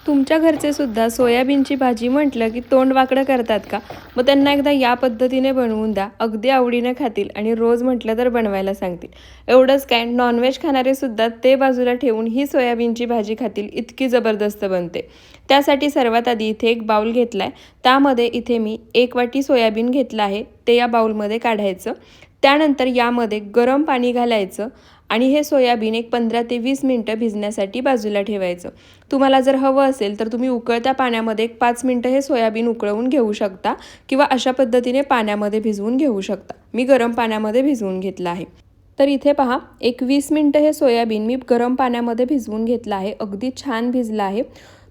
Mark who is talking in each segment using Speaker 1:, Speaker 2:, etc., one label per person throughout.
Speaker 1: तुमच्या घरचे सुद्धा सोयाबीनची भाजी म्हटलं की तोंड वाकडं करतात का? मग त्यांना एकदा या पद्धतीने बनवून द्या. अगदी आवडीने खातील आणि रोज म्हटलं तर बनवायला सांगतील. एवढंच काय, नॉनव्हेज खाणारे सुद्धा ते बाजूला ठेवून ही सोयाबीनची भाजी खातील, इतकी जबरदस्त बनते. त्यासाठी सर्वात आधी इथे एक बाउल घेतला आहे. त्यामध्ये इथे मी 1 वाटी सोयाबीन घेतलं आहे, ते या बाउलमध्ये काढायचं. त्यानंतर यामध्ये गरम पाणी घालायचं आणि हे सोयाबीन एक 15 ते 20 मिनटं भिजण्यासाठी बाजूला ठेवायचं. तुम्हाला जर हवं असेल तर तुम्ही उकळत्या पाण्यामध्ये एक 5 मिनटं हे सोयाबीन उकळवून घेऊ शकता किंवा अशा पद्धतीने पाण्यामध्ये भिजवून घेऊ शकता. मी गरम पाण्यामध्ये भिजवून घेतलं आहे. तर इथे पहा, एक 20 मिनटं हे सोयाबीन मी गरम पाण्यामध्ये भिजवून घेतलं आहे. अगदी छान भिजलं आहे.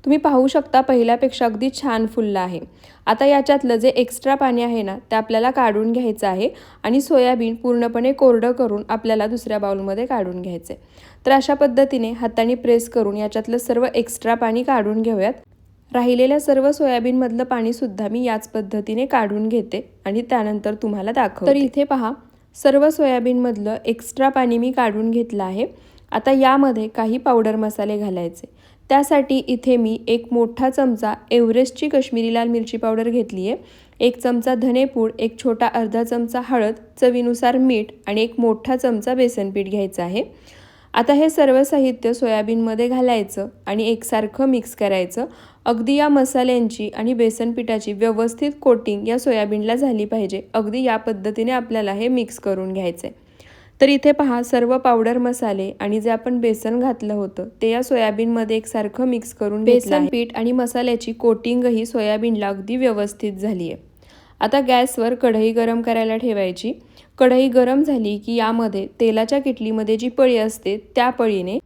Speaker 1: तुम्ही पाहू शकता पहिल्यापेक्षा अगदी छान फुललं आहे. आता याच्यातलं जे एक्स्ट्रा पाणी आहे ना, ते आपल्याला काढून घ्यायचं आहे आणि सोयाबीन पूर्णपणे कोरडं करून आपल्याला दुसऱ्या बाउलमध्ये काढून घ्यायचं आहे. तर अशा पद्धतीने हाताने प्रेस करून याच्यातलं सर्व एक्स्ट्रा पाणी काढून घेऊयात. राहिलेल्या सर्व सोयाबीनमधलं पाणीसुद्धा मी याच पद्धतीने काढून घेते आणि त्यानंतर तुम्हाला दाखवते. तर इथे पहा, सर्व सोयाबीनमधलं एक्स्ट्रा पाणी मी काढून घेतलं आहे. आता यामध्ये काही पावडर मसाले घालायचे. त्यासाठी इथे मी एक मोठा चमचा एव्हरेस्टची कश्मीरी लाल मिरची पावडर घेतली आहे, 1 चमचा धनेपूड, एक छोटा अर्धा चमचा हळद, चवीनुसार मीठ आणि एक मोठा चमचा बेसन पीठ घ्यायचं आहे. आता हे सर्व साहित्य सोयाबीनमध्ये घालायचं आणि एकसारखं मिक्स करायचं. अगदी या मसाल्यांची आणि बेसन पिठाची व्यवस्थित कोटिंग या सोयाबीनला झाली पाहिजे. अगदी या पद्धतीने आपल्याला हे मिक्स करून घ्यायचं आहे. तर इथे पहा, सर्व पावडर मसाले आणि जे आपण बेसन घातलं होतं ते या सोयाबीनमध्ये एकसारखं मिक्स करून घेतलं आहे. बेसन पीठ आणि मसाल्याची कोटिंगही सोयाबीनला अगदी व्यवस्थित झाली आहे. आता गॅसवर कढई गरम करायला ठेवायची. कढई गरम झाली की यामध्ये तेलाच्या किटलीमध्ये जी पळी असते त्या पळीने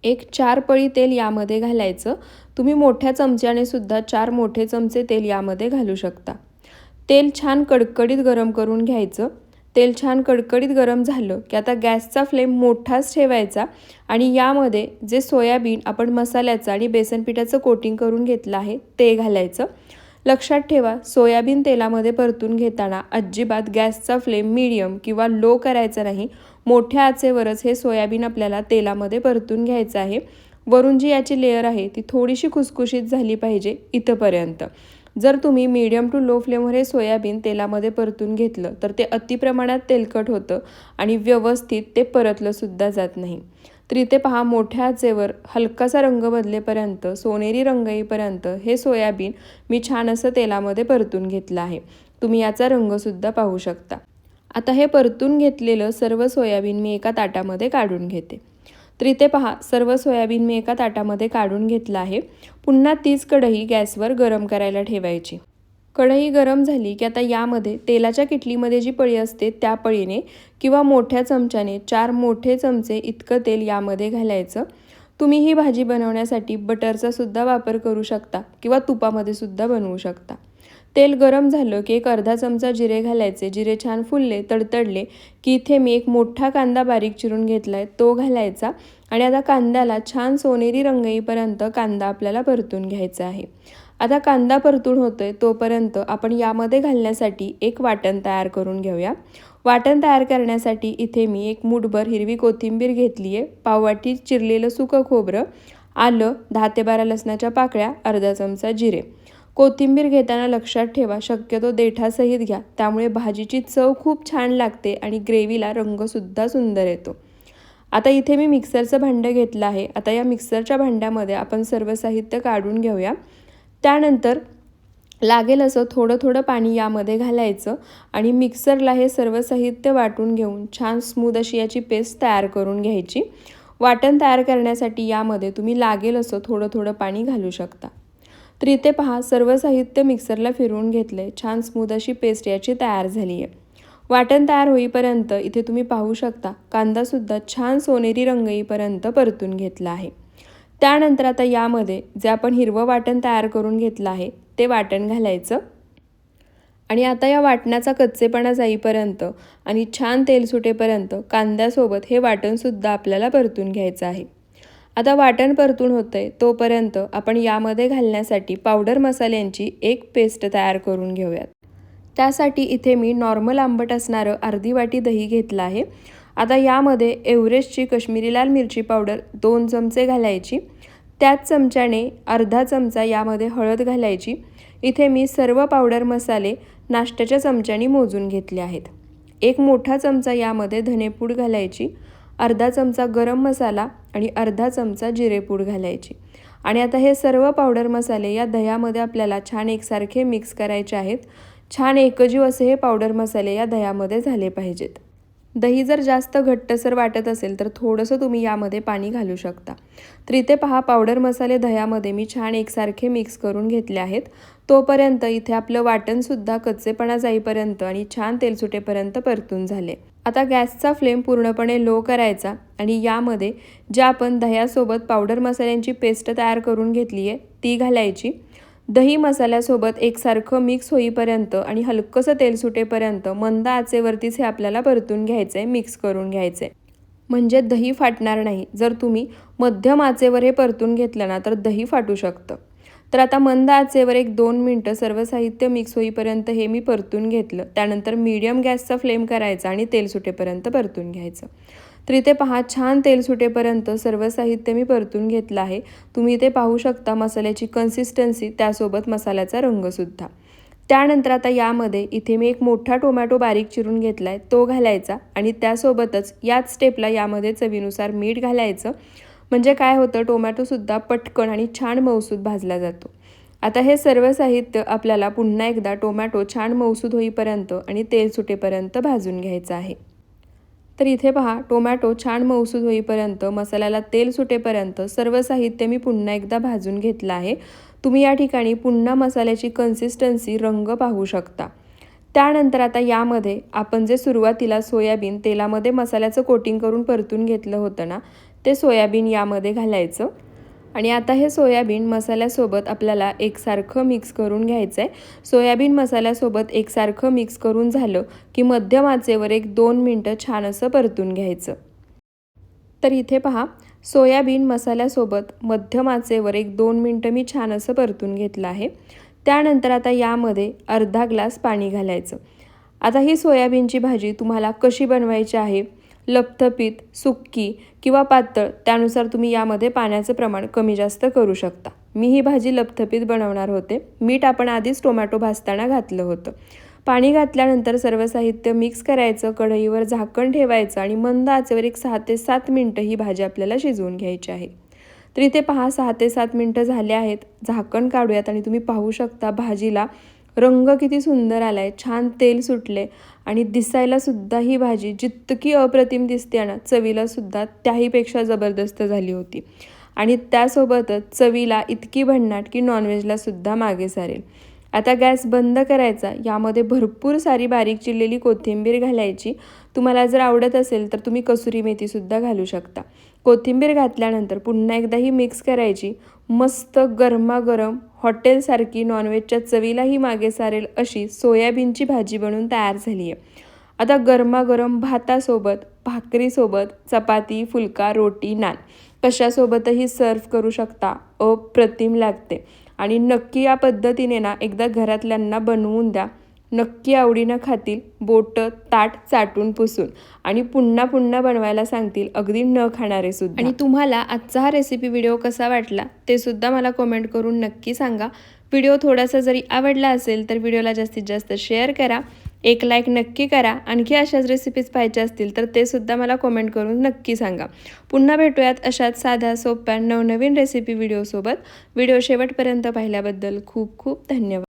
Speaker 1: एक 4 पळी तेल यामध्ये घालायचं. तुम्ही मोठ्या चमच्याने सुद्धा 4 मोठे चमचे तेल यामध्ये घालू शकता. तेल छान कडकडीत गरम करून घ्यायचं. तेल छान कडकडीत गरम झालं की आता गॅसचा फ्लेम मोठाच ठेवायचा आणि यामध्ये जे सोयाबीन आपण मसाल्याचं आणि बेसन पिठाचं कोटिंग करून घेतलं आहे ते घालायचं. लक्षात ठेवा, सोयाबीन तेलामध्ये परतून घेताना अजिबात गॅसचा फ्लेम मीडियम किंवा लो करायचा नाही. मोठ्या आचेवरच हे सोयाबीन आपल्याला तेलामध्ये परतून घ्यायचं आहे. वरून जी याची लेअर आहे ती थोडीशी खुसखुशीत झाली पाहिजे इथंपर्यंत. जर तुम्ही मीडियम टू लो फ्लेमवर हे सोयाबीन तेलामध्ये परतून घेतलं तर ते अतिप्रमाणात तेलकट होतं आणि व्यवस्थित ते परतलंसुद्धा जात नाही. तर इथे पहा, मोठ्या आचेवर हलकासा रंग बदलेपर्यंत, सोनेरी रंग येईपर्यंत हे सोयाबीन मी छान असं तेलामध्ये परतून घेतलं आहे. तुम्ही याचा रंगसुद्धा पाहू शकता. आता हे परतून घेतलेलं सर्व सोयाबीन मी एका ताटामध्ये काढून घेते. तर इथे पहा, सर्व सोयाबीन मी एका ताटामध्ये काढून घेतलं आहे. पुन्हा तीच कढई गॅसवर गरम करायला ठेवायची. कढई गरम झाली की आता यामध्ये तेलाच्या किटलीमध्ये जी पळी असते त्या पळीने किंवा मोठ्या चमच्याने 4 मोठे चमचे इतकं तेल यामध्ये घालायचं. तुम्ही ही भाजी बनवण्यासाठी बटरचा सुद्धा वापर करू शकता किंवा तुपामध्ये सुद्धा बनवू शकता. तेल गरम झालं की एक अर्धा चमचा जिरे घालायचे. जिरे छान फुलले, तडतडले की इथे मी एक मोठा कांदा बारीक चिरून घेतला आहे तो घालायचा आणि आता कांद्याला छान सोनेरी रंग येईपर्यंत कांदा आपल्याला परतून घ्यायचा आहे. आता कांदा परतून होतोय तोपर्यंत आपण यामध्ये घालण्यासाठी एक वाटण तयार करून घेऊया. वाटण तयार करण्यासाठी इथे मी एक मूठभर हिरवी कोथिंबीर घेतली आहे, पाववाटी चिरलेलं सुकं खोबरं, आलं, 10 ते 12 लसणाच्या पाकळ्या, अर्धा चमचा जिरे. कोथिंबीर घेताना लक्षात ठेवा, शक्यतो देठासहित घ्या, त्यामुळे भाजीची चव खूप छान लागते आणि ग्रेव्हीला रंगसुद्धा सुंदर येतो. आता इथे मी मिक्सरचं भांडं घेतलं आहे. आता या मिक्सरच्या भांड्यामध्ये आपण सर्व साहित्य काढून घेऊया. त्यानंतर लागेल असं थोडं थोडं पाणी यामध्ये घालायचं आणि मिक्सरला हे सर्व साहित्य वाटून घेऊन छान स्मूथ अशी याची पेस्ट तयार करून घ्यायची. वाटण तयार करण्यासाठी यामध्ये तुम्ही लागेल असं थोडं थोडं पाणी घालू शकता. तर इथे पहा, सर्व साहित्य मिक्सरला फिरवून घेतले. छान स्मूथ अशी पेस्ट याची तयार झाली आहे. वाटण तयार होईपर्यंत इथे तुम्ही पाहू शकता कांदासुद्धा छान सोनेरी रंग येईपर्यंत परतून घेतला आहे. त्यानंतर आता यामध्ये जे आपण हिरवं वाटण तयार करून घेतलं आहे ते वाटण घालायचं आणि आता या वाटणाचा कच्चेपणा जाईपर्यंत आणि छान तेल सुटेपर्यंत कांद्यासोबत हे वाटणसुद्धा आपल्याला परतून घ्यायचं आहे. आता वाटण परतून होतंय तोपर्यंत आपण यामध्ये घालण्यासाठी पावडर मसाल्यांची एक पेस्ट तयार करून घेऊयात. त्यासाठी इथे मी नॉर्मल आंबट असणारं अर्धी वाटी दही घेतलं आहे. आता यामध्ये एव्हरेस्टची कश्मीरी लाल मिरची पावडर 2 चमचे घालायची. त्याच चमच्याने अर्धा चमचा यामध्ये हळद घालायची। इथे मी सर्व पावडर मसाले नाश्त्याच्या चमच्याने मोजून घेतले आहेत। एक मोठा चमचा यामध्ये धनेपूड घालायची, अर्धा चमचा गरम मसाला आणि अर्धा चमचा जिरेपूड घालायची। आणि आता हे सर्व पावडर मसाले या दह्यामध्ये आपल्याला छान एकसारखे मिक्स करायचे आहेत। छान एकजीव असे हे पावडर मसाले या दह्यामध्ये झाले पाहिजेत। दही जर जास्त घट्टसर वाटत असेल तर थोडंसं तुम्ही यामध्ये पाणी घालू शकता। तर इथे पहा पावडर मसाले दह्यामध्ये मी छान एकसारखे मिक्स करून घेतले आहेत। तोपर्यंत इथे आपलं वाटणसुद्धा कच्चेपणा जाईपर्यंत आणि छान तेल सुटेपर्यंत परतून झाले। आता गॅसचा फ्लेम पूर्णपणे लो करायचा आणि यामध्ये ज्या आपण दह्यासोबत पावडर मसाल्यांची पेस्ट तयार करून घेतली आहे ती घालायची। दही मसाल्यासोबत एकसारखं मिक्स होईपर्यंत आणि हलकंसं तेल सुटेपर्यंत मंद आचेवरतीच हे आपल्याला परतून घ्यायचं आहे, मिक्स करून घ्यायचं आहे, म्हणजे दही फाटणार नाही। जर तुम्ही मध्यम आचेवर हे परतून घेतलं ना तर दही फाटू शकतं। तर आता मंद आचेवर 1-2 मिनटं सर्व साहित्य मिक्स होईपर्यंत हे मी परतून घेतलं। त्यानंतर मीडियम गॅसचा फ्लेम करायचा आणि तेल सुटेपर्यंत परतून घ्यायचं। तर इथे पहा छान तेल सुटेपर्यंत सर्व साहित्य मी परतून घेतलं आहे। तुम्ही इथे पाहू शकता मसाल्याची कन्सिस्टन्सी, त्यासोबत मसाल्याचा रंगसुद्धा। त्यानंतर आता यामध्ये इथे मी एक मोठा टोमॅटो बारीक चिरून घेतला आहे तो घालायचा आणि त्यासोबतच याच स्टेपला यामध्ये चवीनुसार मीठ घालायचं, म्हणजे काय होतं टोमॅटोसुद्धा पटकन आणि छान मऊसूद भाजला जातो। आता हे सर्व साहित्य आपल्याला पुन्हा एकदा टोमॅटो छान मऊसूद होईपर्यंत आणि तेल सुटेपर्यंत भाजून घ्यायचं आहे। तर इथे पहा टोमॅटो छान मऊसूद होईपर्यंत, मसाल्याला तेल सुटेपर्यंत सर्व साहित्य मी पुन्हा एकदा भाजून घेतलं आहे। तुम्ही या ठिकाणी पुन्हा मसाल्याची कन्सिस्टन्सी, रंग पाहू शकता। त्यानंतर आता यामध्ये आपण जे सुरुवातीला सोयाबीन तेलामध्ये मसाल्याचं कोटिंग करून परतून घेतलं होतं ना, ते सोयाबीन यामध्ये घालायचं आणि आता हे सोयाबीन मसाल्यासोबत आपल्याला एकसारखं मिक्स करून घ्यायचं आहे। सोयाबीन मसाल्यासोबत एकसारखं मिक्स करून झालं की मध्यम आचेवर 1-2 मिनटं छान असं परतून घ्यायचं। तर इथे पहा सोयाबीन मसाल्यासोबत मध्यम आचेवर 1-2 मिनटं मी छान असं परतून घेतलं आहे। त्यानंतर आता यामध्ये अर्धा ग्लास पाणी घालायचं। आता ही सोयाबीनची भाजी तुम्हाला कशी बनवायची आहे, लपथपीत, सुक्की किंवा पातळ, त्यानुसार तुम्ही यामध्ये पाण्याचं प्रमाण कमी जास्त करू शकता। मी ही भाजी लपथपीत बनवणार होते। मीठ आपण आधीच टोमॅटो भाजताना घातलं होतं। पाणी घातल्यानंतर सर्व साहित्य मिक्स करायचं, कढईवर झाकण ठेवायचं आणि मंद आचेवर 6 ते 7 मिनटं ही भाजी आपल्याला शिजवून घ्यायची आहे। तर इथे पहा 6 ते 7 मिनटं झाले आहेत। झाकण काढूयात आणि तुम्ही पाहू शकता भाजीला रंग किती सुंदर आला आहे, छान तेल सुटले आणि दिसायला सुद्धा ही भाजी जितकी अप्रतिम दिसते ना, चवीला सुद्धा त्याहीपेक्षा जबरदस्त झाली होती आणि त्यासोबतच चवीला इतकी भन्नाट की नॉनव्हेजला सुद्धा मागे सारेल। आता गॅस बंद करायचा, यामध्ये भरपूर सारी बारीक चिरलेली कोथिंबीर घालायची। तुम्हाला जर आवडत असेल तर तुम्ही कसुरी मेथीसुद्धा घालू शकता। कोथिंबीर घातल्यानंतर पुन्हा एकदा ही मिक्स करायची। मस्त गरमागरम हॉटेलसारखी, नॉनव्हेजच्या चवीलाही मागे सारेल अशी सोयाबीनची भाजी बनून तयार झाली आहे। आता गरमागरम भातासोबत, भाकरीसोबत, चपाती, फुलका, रोटी, नान कशासोबतही सर्व करू शकता, अप्रतिम लागते। आणि नक्की या पद्धतीने ना एकदा घरातल्यांना बनवून द्या, नक्की आवडीनं खातील, बोटं ताट चाटून पुसून आणि पुन्हा पुन्हा बनवायला सांगतील, अगदी न खाणारे सुद्धा। आणि तुम्हाला आजचा हा रेसिपी व्हिडिओ कसा वाटला ते सुद्धा मला कमेंट करून नक्की सांगा। व्हिडिओ थोडासा जरी आवडला असेल तर व्हिडिओला जास्तीत जास्त शेअर करा, एक लाईक नक्की करा। आणखी अशाच रेसिपीज पाहिजे असतील तर ते सुद्धा मला कमेंट करून नक्की सांगा। पुन्हा भेटूयात अशाच साध्या सोप्या नवनवीन रेसिपी व्हिडिओसोबत। व्हिडिओ शेवटपर्यंत पाहिल्याबद्दल खूप खूप धन्यवाद।